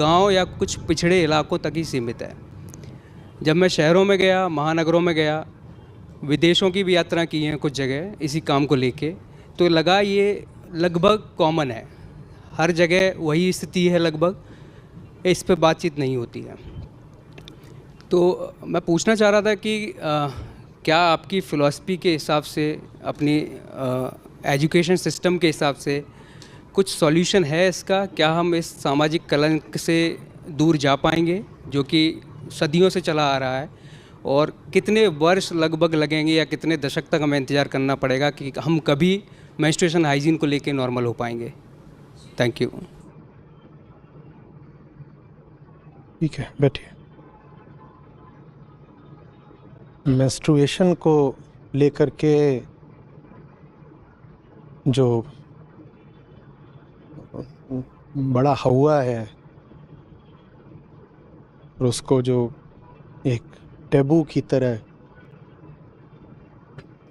गांव या कुछ पिछड़े इलाकों तक ही सीमित है। जब मैं शहरों में गया, महानगरों में गया, विदेशों की भी यात्रा की है कुछ जगह इसी काम को लेके, तो लगा ये लगभग कॉमन है, हर जगह वही स्थिति है लगभग, इस पे बातचीत नहीं होती है। तो मैं पूछना चाह रहा था कि क्या आपकी फ़िलॉसफी के हिसाब से, अपनी एजुकेशन सिस्टम के हिसाब से कुछ सॉल्यूशन है इसका? क्या हम इस सामाजिक कलंक से दूर जा पाएंगे जो कि सदियों से चला आ रहा है, और कितने वर्ष लगभग लगेंगे या कितने दशक तक हमें इंतज़ार करना पड़ेगा कि हम कभी मेंस्ट्रुएशन हाइजीन को लेके नॉर्मल हो पाएंगे? Thank you. ठीक है, बैठिए। मेंस्ट्रुएशन को लेकर के जो बड़ा हवा है और उसको जो एक टैबू की तरह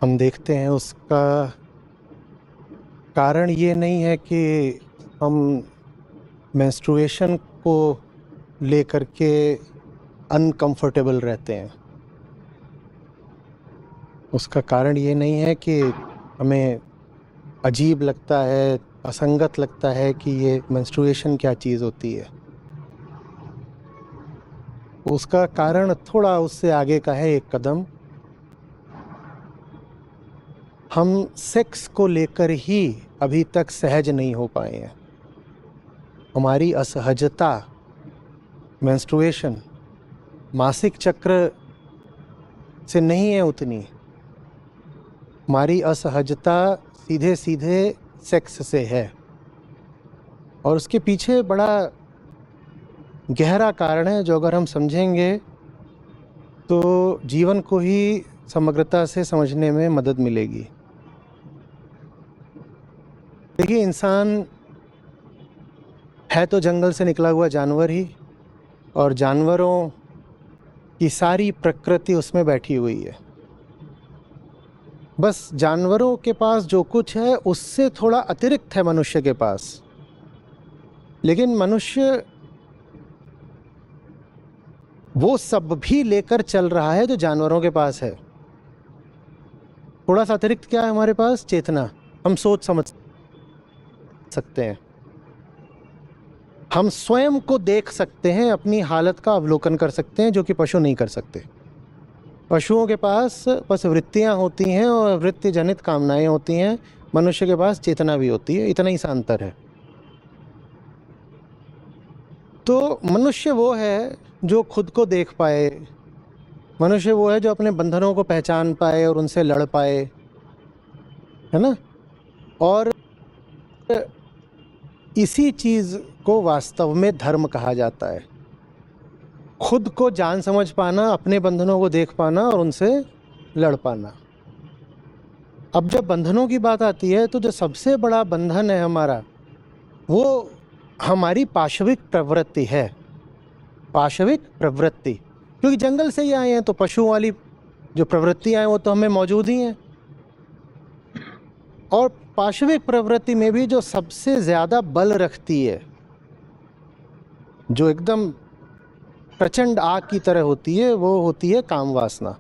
हम देखते हैं, उसका कारण ये नहीं है कि हम मेंस्ट्रुएशन को लेकर के अनकंफर्टेबल रहते हैं। उसका कारण ये नहीं है कि हमें अजीब लगता है, असंगत लगता है कि ये मेंस्ट्रुएशन क्या चीज़ होती है। उसका कारण थोड़ा उससे आगे का है, एक कदम। हम सेक्स को लेकर ही अभी तक सहज नहीं हो पाए हैं। हमारी असहजता, मेंस्ट्रुएशन, मासिक चक्र से नहीं है उतनी। हमारी असहजता सीधे सीधे सेक्स से है, और उसके पीछे बड़ा गहरा कारण है जो अगर हम समझेंगे तो जीवन को ही समग्रता से समझने में मदद मिलेगी। देखिए, इंसान है तो जंगल से निकला हुआ जानवर ही, और जानवरों की सारी प्रकृति उसमें बैठी हुई है। बस जानवरों के पास जो कुछ है उससे थोड़ा अतिरिक्त है मनुष्य के पास। लेकिन मनुष्य वो सब भी लेकर चल रहा है जो जानवरों के पास है। थोड़ा सा अतिरिक्त क्या है हमारे पास? चेतना। हम सोच समझ सकते हैं, हम स्वयं को देख सकते हैं, अपनी हालत का अवलोकन कर सकते हैं, जो कि पशु नहीं कर सकते। पशुओं के पास बस वृत्तियां होती हैं और वृत्ति जनित कामनाएं होती हैं। मनुष्य के पास चेतना भी होती है, इतना ही सा अंतर है। तो मनुष्य वो है जो खुद को देख पाए, मनुष्य वो है जो अपने बंधनों को पहचान पाए और उनसे लड़ पाए, है ना? और इसी चीज़ को वास्तव में धर्म कहा जाता है। खुद को जान समझ पाना, अपने बंधनों को देख पाना और उनसे लड़ पाना। अब जब बंधनों की बात आती है तो जो सबसे बड़ा बंधन है हमारा, वो हमारी पाशविक प्रवृत्ति है। पाशविक प्रवृत्ति, क्योंकि जंगल से ही आए हैं तो पशुओं वाली जो प्रवृत्तियां हैं वो तो हमें मौजूद ही हैं। और पाशविक प्रवृत्ति में भी जो सबसे ज़्यादा बल रखती है, जो एकदम प्रचंड आग की तरह होती है, वो होती है काम वासना।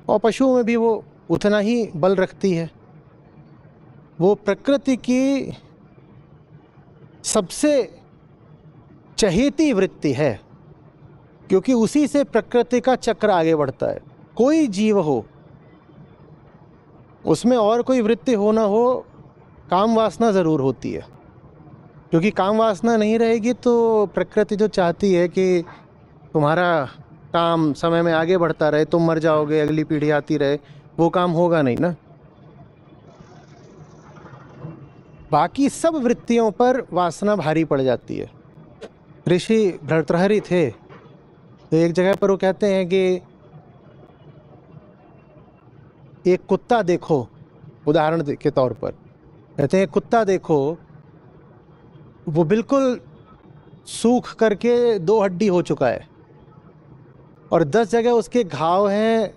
और पशुओं में भी वो उतना ही बल रखती है। वो प्रकृति की सबसे चहेती वृत्ति है, क्योंकि उसी से प्रकृति का चक्र आगे बढ़ता है। कोई जीव हो, उसमें और कोई वृत्ति हो ना हो, काम वासना ज़रूर होती है। क्योंकि काम वासना नहीं रहेगी तो प्रकृति जो चाहती है कि तुम्हारा काम समय में आगे बढ़ता रहे, तुम मर जाओगे, अगली पीढ़ी आती रहे, वो काम होगा नहीं ना। बाकी सब वृत्तियों पर वासना भारी पड़ जाती है। ऋषि भर्तृहरि थे, तो एक जगह पर वो कहते हैं कि एक कुत्ता देखो, उदाहरण के तौर पर कहते हैं कुत्ता देखो, वो बिल्कुल सूख करके 2 हड्डी हो चुका है और 10 जगह उसके घाव हैं,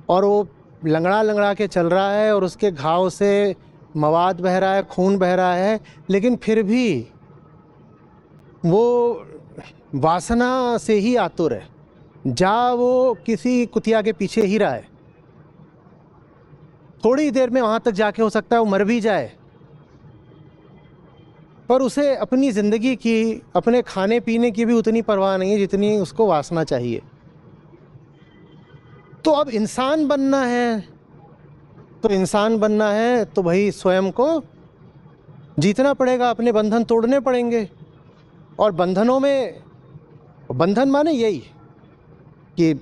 और वो लंगड़ा लंगड़ा के चल रहा है और उसके घाव से मवाद बह रहा है, खून बह रहा है, लेकिन फिर भी वो वासना से ही आतुर है, जा वो किसी कुतिया के पीछे ही रहा है, थोड़ी देर में वहां तक जाके हो सकता है वो मर भी जाए, पर उसे अपनी ज़िंदगी की, अपने खाने पीने की भी उतनी परवाह नहीं है जितनी उसको वासना चाहिए। तो अब इंसान बनना है, तो इंसान बनना है तो भाई स्वयं को जीतना पड़ेगा, अपने बंधन तोड़ने पड़ेंगे। और बंधनों में, बंधन माने यही कि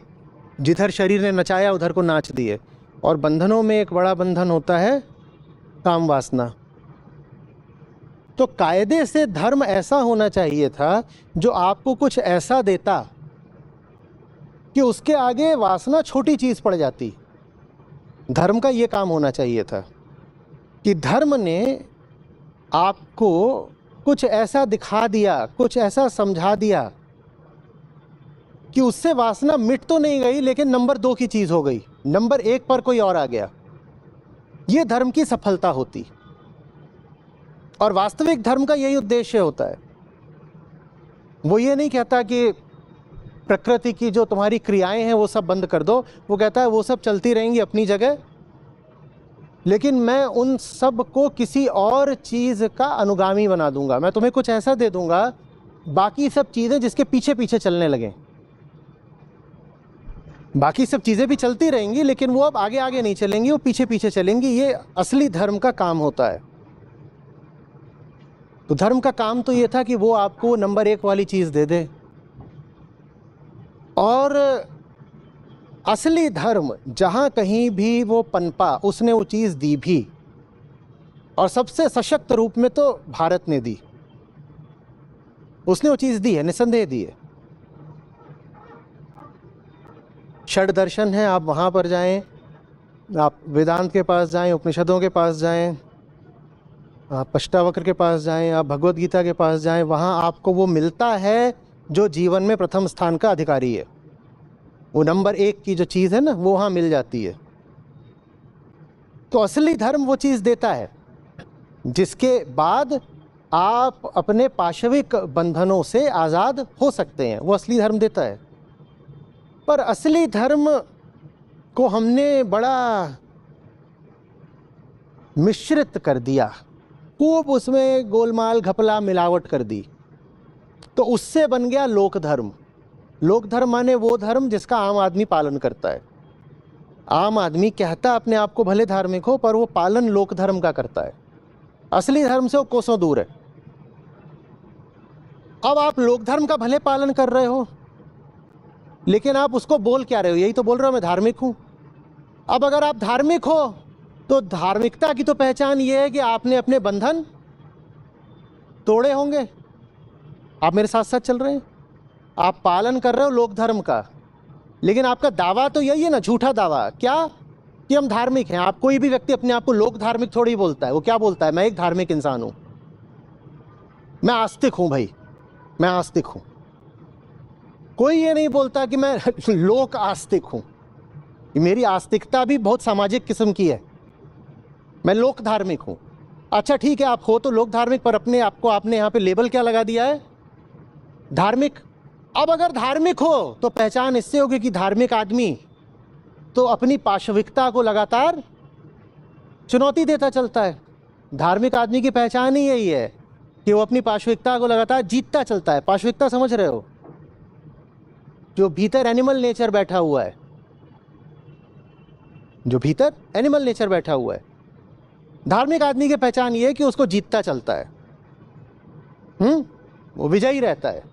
जिधर शरीर ने नचाया उधर को नाच दिए, और बंधनों में एक बड़ा बंधन होता है काम वासना। तो कायदे से धर्म ऐसा होना चाहिए था जो आपको कुछ ऐसा देता कि उसके आगे वासना छोटी चीज पड़ जाती। धर्म का ये काम होना चाहिए था कि धर्म ने आपको कुछ ऐसा दिखा दिया, कुछ ऐसा समझा दिया कि उससे वासना मिट तो नहीं गई, लेकिन नंबर 2 की चीज हो गई, नंबर 1 पर कोई और आ गया। ये धर्म की सफलता होती। और वास्तविक धर्म का यही उद्देश्य होता है। वो ये नहीं कहता कि प्रकृति की जो तुम्हारी क्रियाएं हैं वो सब बंद कर दो, वो कहता है वो सब चलती रहेंगी अपनी जगह, लेकिन मैं उन सब को किसी और चीज़ का अनुगामी बना दूंगा। मैं तुम्हें कुछ ऐसा दे दूंगा, बाकी सब चीज़ें जिसके पीछे पीछे चलने लगें। बाकी सब चीज़ें भी चलती रहेंगी, लेकिन वो अब आगे आगे नहीं चलेंगी, वो पीछे पीछे चलेंगी। ये असली धर्म का काम होता है। तो धर्म का काम तो ये था कि वो आपको नंबर 1 वाली चीज़ दे दे। और असली धर्म जहाँ कहीं भी वो पनपा, उसने वो चीज़ दी भी, और सबसे सशक्त रूप में तो भारत ने दी। उसने वो चीज़ दी है, निसंदेह दी है। षड दर्शन है, आप वहाँ पर जाएं, आप वेदांत के पास जाएं, उपनिषदों के पास जाएं, आप अष्टावक्र के पास जाएं, आप भगवत गीता के पास जाएं, वहाँ आपको वो मिलता है जो जीवन में प्रथम स्थान का अधिकारी है। वो नंबर 1 की जो चीज़ है ना, वो वहाँ मिल जाती है। तो असली धर्म वो चीज़ देता है जिसके बाद आप अपने पाशविक बंधनों से आज़ाद हो सकते हैं। वो असली धर्म देता है। पर असली धर्म को हमने बड़ा मिश्रित कर दिया, खूब उसमें गोलमाल घपला मिलावट कर दी, तो उससे बन गया लोक धर्म। लोक धर्म माने वो धर्म जिसका आम आदमी पालन करता है। आम आदमी कहता अपने आप को भले धार्मिक हो, पर वो पालन लोक धर्म का करता है। असली धर्म से वो कोसों दूर है। अब आप लोक धर्म का भले पालन कर रहे हो, लेकिन आप उसको बोल क्या रहे हो? यही तो बोल रहे हो मैं धार्मिक हूं। अब अगर आप धार्मिक हो तो धार्मिकता की तो पहचान ये है कि आपने अपने बंधन तोड़े होंगे। आप मेरे साथ साथ चल रहे हैं, आप पालन कर रहे हो लोक धर्म का, लेकिन आपका दावा तो यही है ना, झूठा दावा, क्या कि हम धार्मिक हैं। आप कोई भी व्यक्ति अपने आप को लोक धार्मिक थोड़ी बोलता है। वो क्या बोलता है? मैं एक धार्मिक इंसान हूं, मैं आस्तिक हूं। भाई मैं आस्तिक हूं। कोई ये नहीं बोलता कि मैं लोक आस्तिक हूं। मेरी आस्तिकता भी बहुत सामाजिक किस्म की है। मैं लोक धार्मिक हूं। अच्छा ठीक है, आप हो तो लोक धार्मिक, पर अपने आप को आपने यहाँ पे लेबल क्या लगा दिया है? धार्मिक। अब अगर धार्मिक हो तो पहचान इससे होगी कि धार्मिक आदमी तो अपनी पाशविकता को लगातार चुनौती देता चलता है। धार्मिक आदमी की पहचान ही यही है कि वो अपनी पाशविकता को लगातार जीतता चलता है। पाशविकता समझ रहे हो? जो भीतर एनिमल नेचर बैठा हुआ है, जो भीतर एनिमल नेचर बैठा हुआ है। धार्मिक आदमी की पहचान ये है कि उसको जीतता चलता है। वो विजयी रहता है,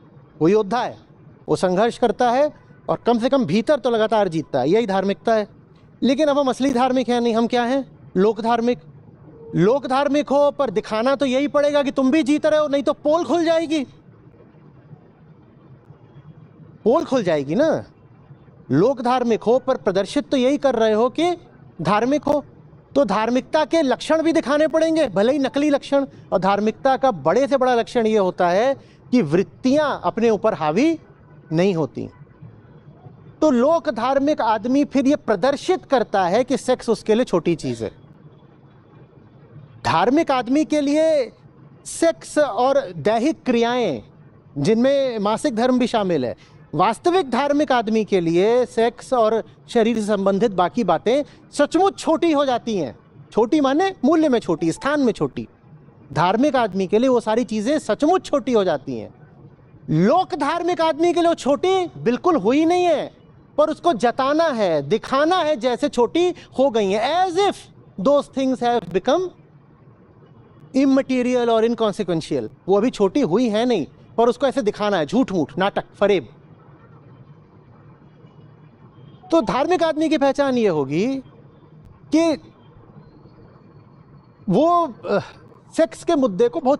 वो योद्धा है, वो संघर्ष करता है, और कम से कम भीतर तो लगातार जीतता है। यही धार्मिकता है। लेकिन अब हम असली धार्मिक हैं नहीं, हम क्या हैं? लोक धार्मिक। लोक धार्मिक हो पर दिखाना तो यही पड़ेगा कि तुम भी जीत रहे हो, नहीं तो पोल खुल जाएगी। पोल खुल जाएगी ना। लोक धार्मिक हो पर प्रदर्शित तो यही कर रहे हो कि धार्मिक हो, तो धार्मिकता के लक्षण भी दिखाने पड़ेंगे, भले ही नकली लक्षण। और धार्मिकता का बड़े से बड़ा लक्षण ये होता है कि वृत्तियां अपने ऊपर हावी नहीं होती। तो लोक धार्मिक आदमी फिर ये प्रदर्शित करता है कि सेक्स उसके लिए छोटी चीज है। धार्मिक आदमी के लिए सेक्स और दैहिक क्रियाएं जिनमें मासिक धर्म भी शामिल है। वास्तविक धार्मिक आदमी के लिए सेक्स और शरीर से संबंधित बाकी बातें सचमुच छोटी हो जाती हैं। छोटी माने मूल्य में छोटी, स्थान में छोटी। धार्मिक आदमी के लिए वो सारी चीजें सचमुच छोटी हो जाती हैं। लोक धार्मिक आदमी के लिए वो छोटी बिल्कुल हुई नहीं है, पर उसको जताना है, दिखाना है जैसे छोटी हो गई हैं, as if those things have become immaterial और इनकॉन्सिक्वेंशियल। वो अभी छोटी हुई है नहीं, पर उसको ऐसे दिखाना है, झूठ मूठ, नाटक, फरेब। तो धार्मिक आदमी की पहचान ये होगी कि वो सेक्स के मुद्दे को बहुत